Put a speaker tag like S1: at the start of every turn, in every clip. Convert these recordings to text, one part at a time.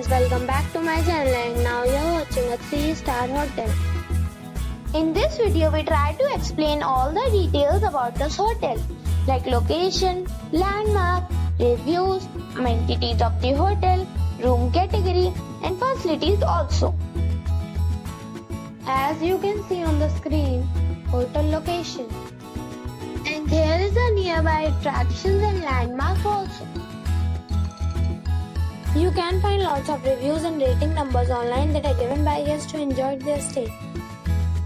S1: friends, welcome back to my channel and now you're watching a 3-star hotel. In this video we try to explain all the details about this hotel like location, landmark, reviews, amenities of the hotel, room category and facilities also. As you can see on the screen, hotel location. And here is the nearby attractions and landmark also. You can find lots of reviews and rating numbers online that are given by guests to enjoy their stay.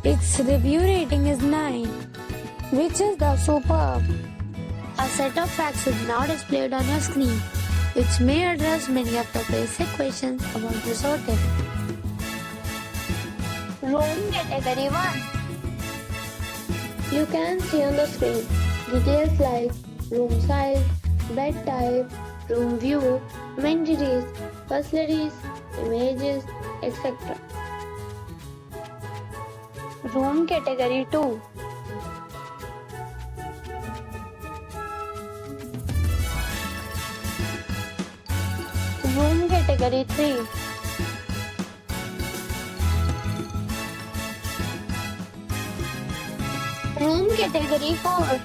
S1: Its review rating is 9, which is the superb. A set of facts is now displayed on your screen, which may address many of the basic questions about this hotel. Room category 1. You can see on the screen details like room size, bed type, room view, amenities, facilities, images, etc. Room category 2. Room category 3. Room category 4.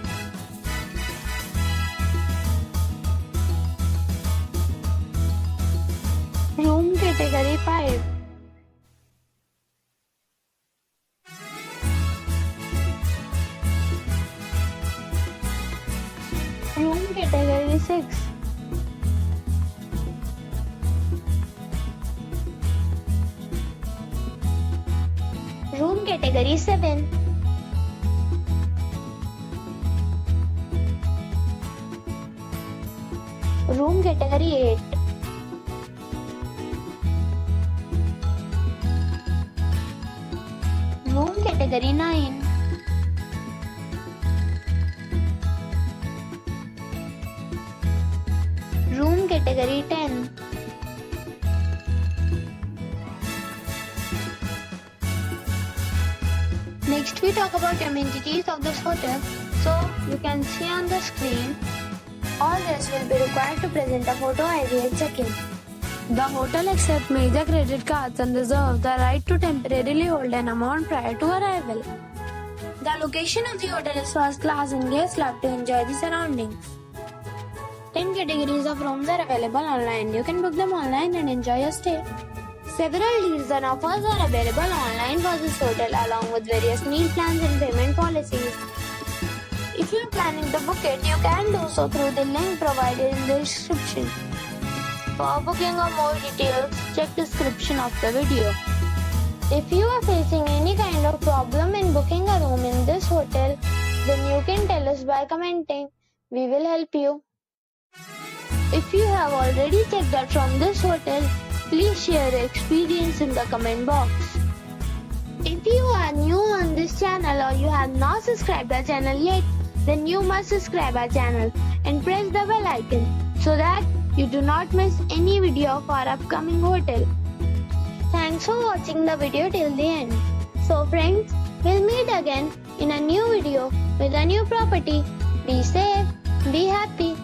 S1: Room category 5. Room category 6. Room category 7. Room category 8. Room category 9. Room category 10. Next we talk about amenities of this hotel. So you can see on the screen, all guests will be required to present a photo ID at check-in. The hotel accepts major credit cards and reserves the right to temporarily hold an amount prior to arrival. The location of the hotel is first class and guests love to enjoy the surroundings. 10 categories of rooms are available online. You can book them online and enjoy your stay. Several deals and offers are available online for this hotel along with various meal plans and payment policies. If you are planning to book it, you can do so through the link provided in the description. For booking or more details, check description of the video. If you are facing any kind of problem in booking a room in this hotel, then you can tell us by commenting. We will help you. If you have already checked out from this hotel, please share your experience in the comment box. If you are new on this channel or you have not subscribed our channel yet, then you must subscribe our channel and press the bell icon so that you do not miss any video of our upcoming hotel. Thanks for watching the video till the end. So friends, we'll meet again in a new video with a new property. Be safe, be happy.